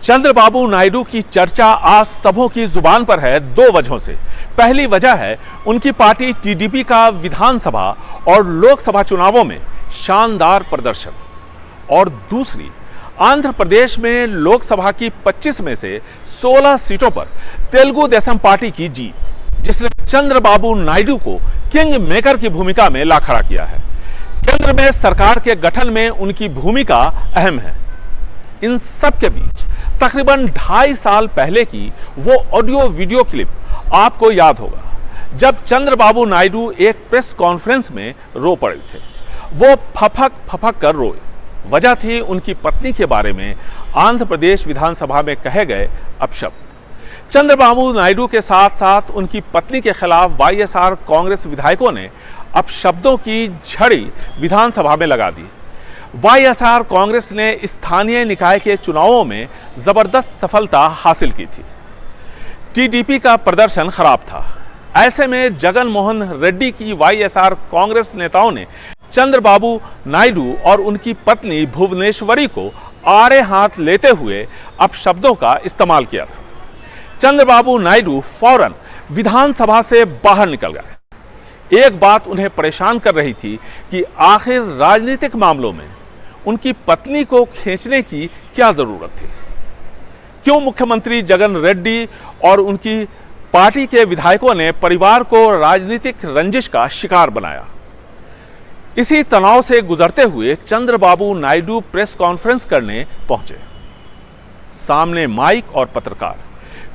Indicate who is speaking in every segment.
Speaker 1: चंद्रबाबू नायडू की चर्चा आज सबों की जुबान पर है दो वजहों से। पहली वजह है उनकी पार्टी टीडीपी का विधानसभा और लोकसभा चुनावों में शानदार प्रदर्शन, और दूसरी आंध्र प्रदेश में लोकसभा की 25 में से 16 सीटों पर तेलुगु देशम पार्टी की जीत, जिसने चंद्रबाबू नायडू को किंग मेकर की भूमिका में ला खड़ा किया है। केंद्र में सरकार के गठन में उनकी भूमिका अहम है। इन सब के बीच तकरीबन 2.5 साल पहले की वो ऑडियो वीडियो क्लिप आपको याद होगा, जब चंद्रबाबू नायडू एक प्रेस कॉन्फ्रेंस में रो पड़े थे। वो फफक फफक कर रोए। वजह थी उनकी पत्नी के बारे में आंध्र प्रदेश विधानसभा में कहे गए अपशब्द। चंद्रबाबू नायडू के साथ साथ उनकी पत्नी के खिलाफ वाईएसआर कांग्रेस विधायकों ने अपशब्दों की झड़ी विधानसभा में लगा दी। वाईएसआर कांग्रेस ने स्थानीय निकाय के चुनावों में जबरदस्त सफलता हासिल की थी। टीडीपी का प्रदर्शन खराब था। ऐसे में जगन मोहन रेड्डी की वाईएसआर कांग्रेस नेताओं ने चंद्रबाबू नायडू और उनकी पत्नी भुवनेश्वरी को आड़े हाथ लेते हुए अपशब्दों का इस्तेमाल किया था। चंद्रबाबू नायडू फौरन विधानसभा से बाहर निकल गए। एक बात उन्हें परेशान कर रही थी कि आखिर राजनीतिक मामलों में उनकी पत्नी को खींचने की क्या जरूरत थी। क्यों मुख्यमंत्री जगन रेड्डी और उनकी पार्टी के विधायकों ने परिवार को राजनीतिक रंजिश का शिकार बनाया। इसी तनाव से गुजरते हुए चंद्रबाबू नायडू प्रेस कॉन्फ्रेंस करने पहुंचे। सामने माइक और पत्रकार,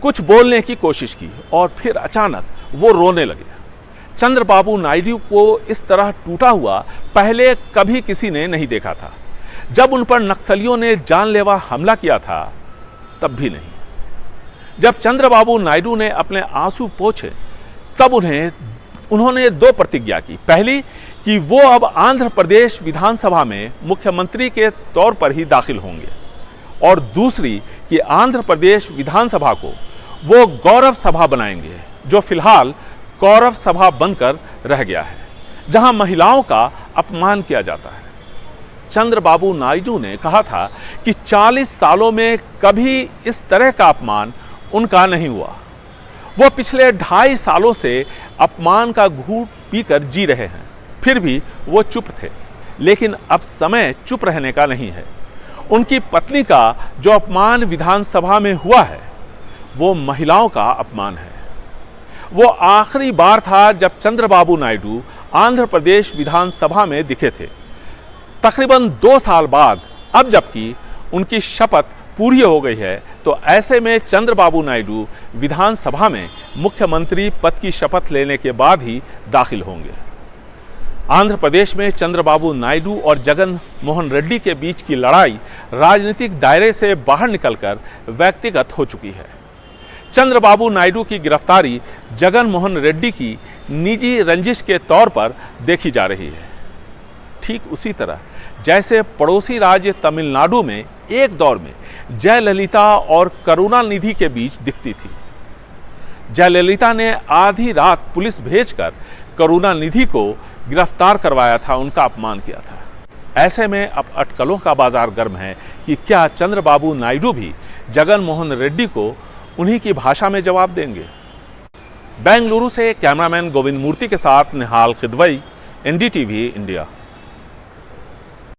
Speaker 1: कुछ बोलने की कोशिश की और फिर अचानक वो रोने लगे। चंद्रबाबू नायडू को इस तरह टूटा हुआ पहले कभी किसी ने नहीं देखा था। जब उन पर नक्सलियों ने जानलेवा हमला किया था तब भी नहीं। जब चंद्रबाबू नायडू ने अपने आंसू पोंछे तब उन्होंने दो प्रतिज्ञा की। पहली कि वो अब आंध्र प्रदेश विधानसभा में मुख्यमंत्री के तौर पर ही दाखिल होंगे, और दूसरी कि आंध्र प्रदेश विधानसभा को वो गौरव सभा बनाएंगे, जो फिलहाल कौरव सभा बनकर रह गया है, जहां महिलाओं का अपमान किया जाता है। चंद्रबाबू नायडू ने कहा था कि 40 सालों में कभी इस तरह का अपमान उनका नहीं हुआ। वो पिछले 2.5 सालों से अपमान का घूंट पीकर जी रहे हैं, फिर भी वो चुप थे। लेकिन अब समय चुप रहने का नहीं है। उनकी पत्नी का जो अपमान विधानसभा में हुआ है वो महिलाओं का अपमान है। वो आखिरी बार था जब चंद्रबाबू नायडू आंध्र प्रदेश विधानसभा में दिखे थे, तकरीबन 2 साल बाद। अब जबकि उनकी शपथ पूरी हो गई है, तो ऐसे में चंद्रबाबू नायडू विधानसभा में मुख्यमंत्री पद की शपथ लेने के बाद ही दाखिल होंगे। आंध्र प्रदेश में चंद्रबाबू नायडू और जगन मोहन रेड्डी के बीच की लड़ाई राजनीतिक दायरे से बाहर निकलकर व्यक्तिगत हो चुकी है। चंद्रबाबू नायडू की गिरफ्तारी जगन मोहन रेड्डी की निजी रंजिश के तौर पर देखी जा रही है। ठीक उसी तरह जैसे पड़ोसी राज्य तमिलनाडु में एक दौर में जयललिता और करुणानिधि के बीच दिखती थी। जयललिता ने आधी रात पुलिस भेजकर करुणानिधि को गिरफ्तार करवाया था, उनका अपमान किया था। ऐसे में अब अटकलों का बाजार गर्म है कि क्या चंद्रबाबू नायडू भी जगन मोहन रेड्डी को उन्हीं की भाषा में जवाब देंगे। बेंगलुरु से कैमरामैन गोविंद मूर्ति के साथ निहाल खिदवई, एनडीटीवी इंडिया।